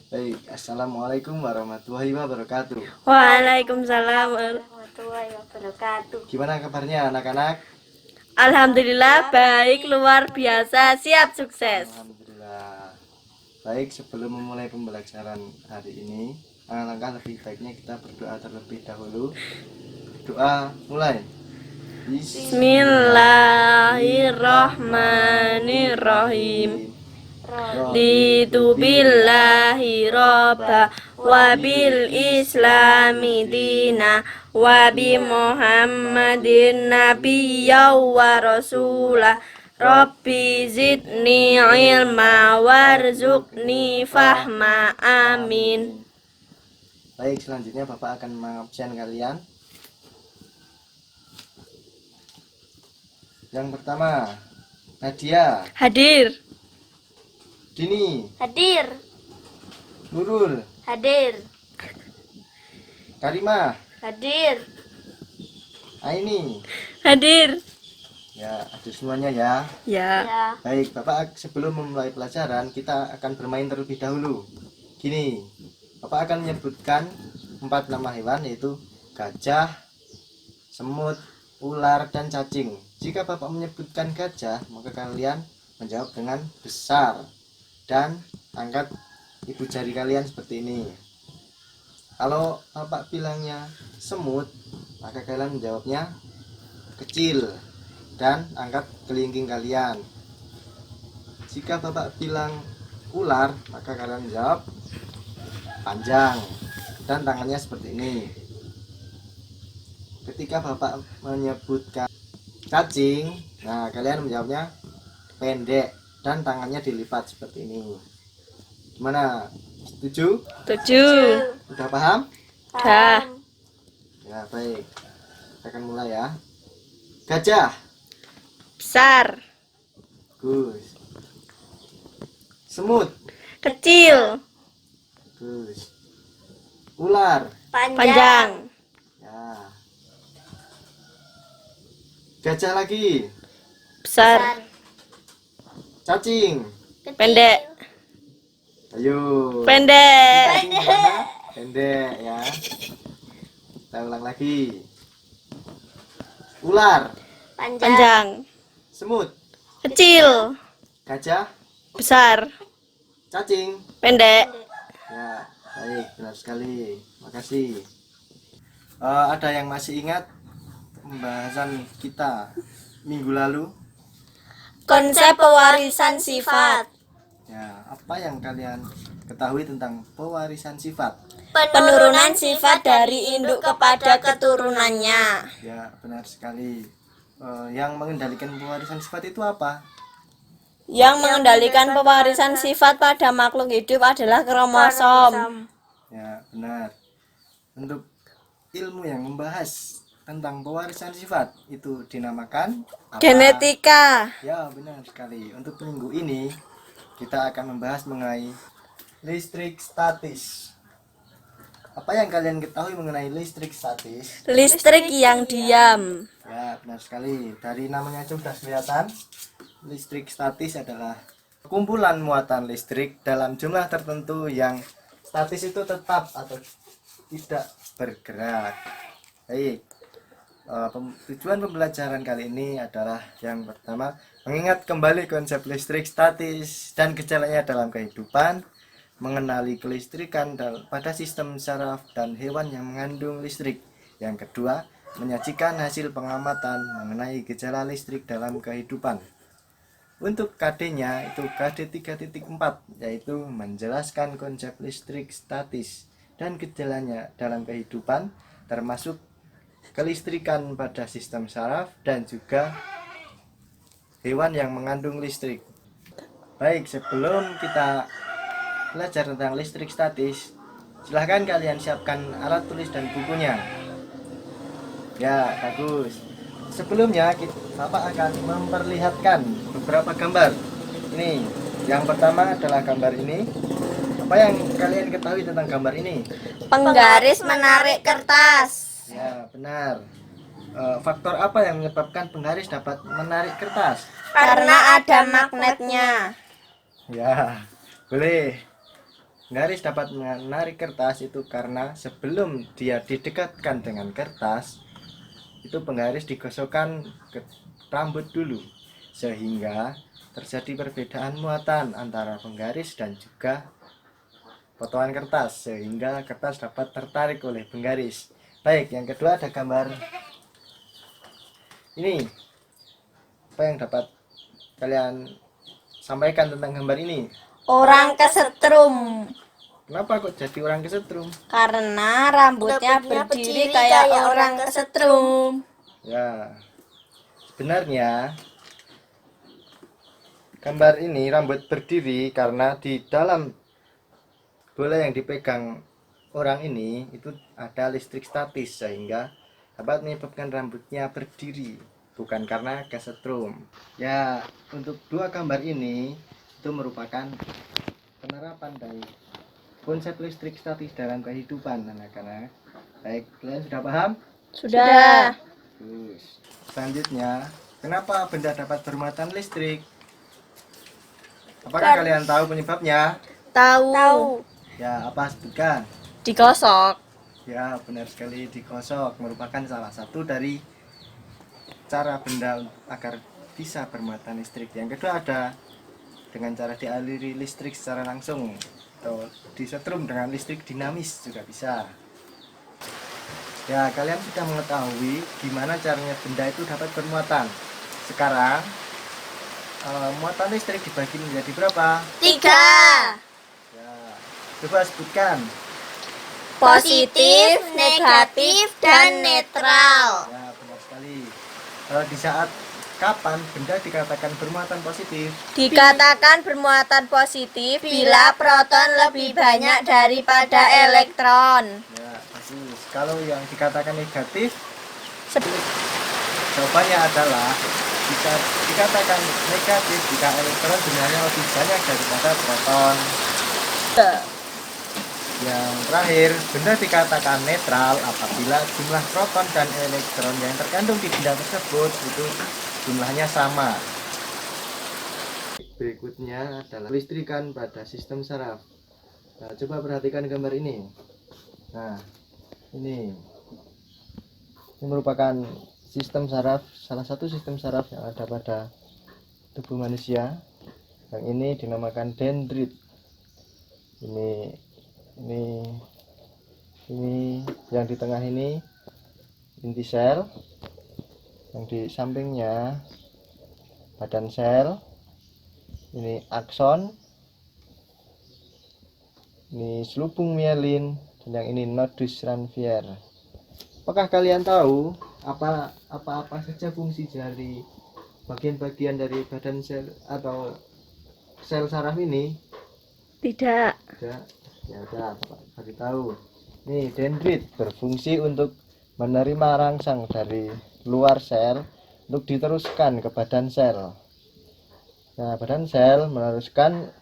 Baik, Assalamualaikum warahmatullahi wabarakatuh. Waalaikumsalam warahmatullahi wabarakatuh. Gimana kabarnya anak-anak? Alhamdulillah baik, luar biasa, siap sukses. Alhamdulillah. Baik, sebelum memulai pembelajaran hari ini, alangkah lebih baiknya kita berdoa terlebih dahulu. Doa mulai. Bismillahirrahmanirrahim. Raditu billahi robba wa bil islami dina wa bi muhammadin nabiyya wa rasulah. Rabbi zidni ilma warzuqni fahma, amin. Baik, selanjutnya Bapak akan mengabsen kalian. Yang pertama, Nadia, Hadir. Dini, Hadir. Nurul, Hadir. Karimah, Hadir. Aini. Hadir. Ya, hadir semuanya ya. Ya. Ya. Baik, Bapak sebelum memulai pelajaran kita akan bermain terlebih dahulu. Gini, Bapak akan menyebutkan 4 nama hewan yaitu gajah, semut, ular, dan cacing. Jika Bapak menyebutkan gajah, maka kalian menjawab dengan besar dan angkat ibu jari kalian seperti ini. Kalau Bapak bilangnya semut, maka kalian menjawabnya kecil dan angkat kelingking kalian. Jika Bapak bilang ular, maka kalian jawab panjang dan tangannya seperti ini. Ketika Bapak menyebutkan cacing, nah kalian menjawabnya pendek dan tangannya dilipat seperti ini. Gimana? Setuju? 7. Udah paham? Dah. Ya, baik. Kita akan mulai ya. Gajah. Besar. Bagus. Semut. Kecil. Bagus. Ular. Panjang. Ya. Gajah lagi. Besar. Cacing. Kecil. Pendek. Ayo. Pendek. Cacing gimana? Pendek ya. Kita ulang lagi. Ular. Panjang. Panjang. Semut. Kecil. Gajah. Besar. Cacing. Pendek. Ya, baik, benar sekali. Makasih. Ada yang masih ingat pembahasan kita minggu lalu? Konsep pewarisan sifat. Ya, apa yang kalian ketahui tentang pewarisan sifat? Penurunan sifat dari induk kepada keturunannya. Ya, benar sekali. Yang mengendalikan pewarisan sifat itu apa? Yang mengendalikan pewarisan sifat pada makhluk hidup adalah kromosom. Ya, benar. Untuk ilmu yang membahas tentang pewarisan sifat itu dinamakan apa? Genetika. Ya, benar sekali. Untuk minggu ini kita akan membahas mengenai listrik statis. Apa yang kalian ketahui mengenai listrik statis? Listrik yang diam. Ya, benar sekali. Dari namanya sudah kelihatan. Listrik statis adalah kumpulan muatan listrik dalam jumlah tertentu yang statis itu tetap atau tidak bergerak. Baik. Tujuan pembelajaran kali ini adalah yang pertama, mengingat kembali konsep listrik statis dan gejalanya dalam kehidupan, mengenali kelistrikan pada sistem saraf dan hewan yang mengandung listrik. Yang kedua, menyajikan hasil pengamatan mengenai gejala listrik dalam kehidupan. Untuk KD-nya itu KD 3.4, yaitu menjelaskan konsep listrik statis dan gejalanya dalam kehidupan, termasuk kelistrikan pada sistem saraf dan juga hewan yang mengandung listrik. Baik, sebelum kita belajar tentang listrik statis, silahkan kalian siapkan alat tulis dan bukunya. Ya, bagus. Sebelumnya Bapak akan memperlihatkan beberapa gambar. Ini, yang pertama adalah gambar ini. Apa yang kalian ketahui tentang gambar ini? Penggaris menarik kertas. Ya, benar. Faktor apa yang menyebabkan penggaris dapat menarik kertas? Karena ada magnetnya. Ya, boleh. Penggaris dapat menarik kertas itu karena sebelum dia didekatkan dengan kertas, itu penggaris digosokkan ke rambut dulu, sehingga terjadi perbedaan muatan antara penggaris dan juga potongan kertas, sehingga kertas dapat tertarik oleh penggaris. Baik, yang kedua ada gambar ini. Apa yang dapat kalian sampaikan tentang gambar ini? Orang kesetrum. Kenapa kok jadi orang kesetrum? Karena rambutnya berdiri kayak orang kesetrum. Ya, sebenarnya gambar ini rambut berdiri karena di dalam bola yang dipegang orang ini itu ada listrik statis, sehingga dapat menyebabkan rambutnya berdiri, bukan karena kesetrum. Ya, untuk dua gambar ini itu merupakan penerapan dari konsep listrik statis dalam kehidupan anak-anak. Baik, kalian sudah paham? Sudah. Terus, selanjutnya, kenapa benda dapat bermuatan listrik? Apakah kalian tahu penyebabnya? Tahu. Ya, apa sebutkan? Digosok. Ya, benar sekali, digosok merupakan salah satu dari cara benda agar bisa bermuatan listrik. Yang kedua ada dengan cara dialiri listrik secara langsung atau disetrum dengan listrik dinamis juga bisa. Ya, kalian sudah mengetahui gimana caranya benda itu dapat bermuatan. Sekarang muatan listrik dibagi menjadi berapa? 3. Ya, coba sebutkan. Positif, negatif, dan netral. Ya, benar sekali. Di saat kapan benda dikatakan bermuatan positif? Dikatakan bermuatan positif bila proton lebih banyak daripada elektron. Ya, bagus. Kalau yang dikatakan negatif, jawabannya adalah bisa dikatakan negatif jika elektron jumlahnya lebih banyak daripada proton. Yang terakhir, benda dikatakan netral apabila jumlah proton dan elektron yang terkandung di benda tersebut itu jumlahnya sama. Berikutnya adalah listrikan pada sistem saraf. Nah, coba perhatikan gambar ini. Nah, ini merupakan sistem saraf, salah satu sistem saraf yang ada pada tubuh manusia. Yang ini dinamakan dendrit. Ini yang di tengah ini inti sel, yang di sampingnya badan sel, ini akson, ini selubung mielin, dan yang ini nodus ranvier. Apakah kalian tahu apa saja fungsi dari bagian-bagian dari badan sel atau sel saraf ini? Tidak. Tidak. Ya udah, bagi tahu. Nih, dendrit berfungsi untuk menerima rangsang dari luar sel untuk diteruskan ke badan sel. Nah, badan sel meneruskan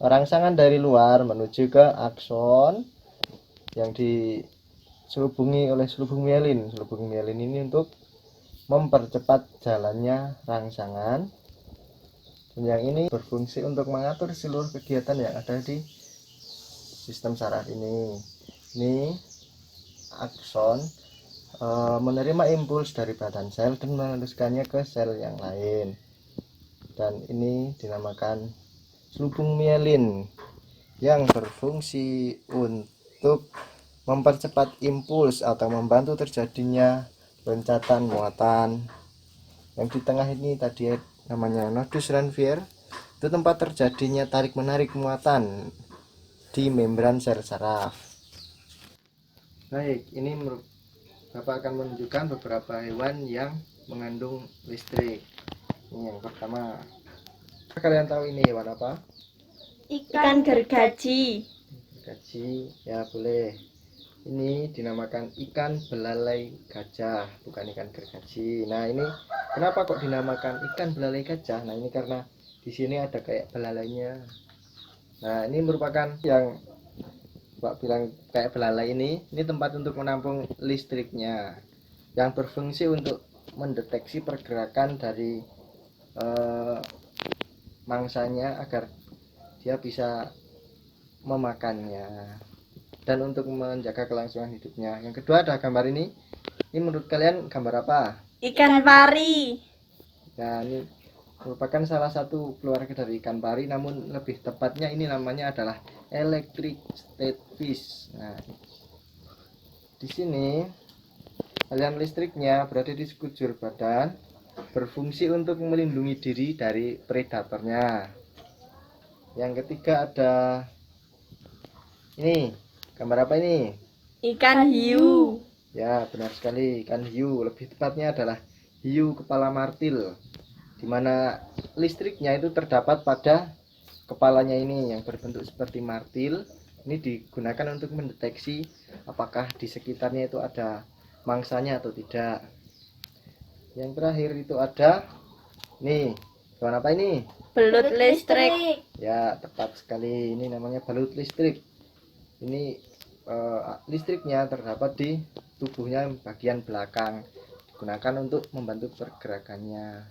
rangsangan dari luar menuju ke akson yang diselubungi oleh selubung mielin. Selubung mielin ini untuk mempercepat jalannya rangsangan. Dan yang ini berfungsi untuk mengatur seluruh kegiatan yang ada di sistem saraf ini. Ini akson menerima impuls dari badan sel dan meneruskannya ke sel yang lain. Dan ini dinamakan selubung mielin yang berfungsi untuk mempercepat impuls atau membantu terjadinya loncatan muatan. Yang di tengah ini tadi namanya nodus ranvier, itu tempat terjadinya tarik menarik muatan di membran sel saraf. Baik, ini Bapak akan menunjukkan beberapa hewan yang mengandung listrik. Ini yang pertama. Kalian tahu ini hewan apa? Ikan gergaji. Gergaji, ya boleh. Ini dinamakan ikan belalai gajah, bukan ikan gergaji. Nah, ini kenapa kok dinamakan ikan belalai gajah? Nah, ini karena di sini ada kayak belalainya. Nah, ini merupakan yang Pak bilang kayak belalai ini tempat untuk menampung listriknya, yang berfungsi untuk mendeteksi pergerakan dari mangsanya agar dia bisa memakannya dan untuk menjaga kelangsungan hidupnya. Yang kedua ada gambar ini. Ini menurut kalian gambar apa? Ikan pari. Nah, ini merupakan salah satu keluarga dari ikan pari, namun lebih tepatnya ini namanya adalah electric starfish. Nah, di sini aliran listriknya berada di sekujur badan, berfungsi untuk melindungi diri dari predatornya. Yang ketiga ada ini, gambar apa ini? Ikan hiu. Ya, benar sekali, ikan hiu. Lebih tepatnya adalah hiu kepala martil, di mana listriknya itu terdapat pada kepalanya ini yang berbentuk seperti martil. Ini digunakan untuk mendeteksi apakah di sekitarnya itu ada mangsanya atau tidak. Yang terakhir itu ada nih, hewan apa ini? Belut listrik. Ya, tepat sekali, ini namanya balut listrik. Ini listriknya terdapat di tubuhnya bagian belakang, digunakan untuk membantu pergerakannya.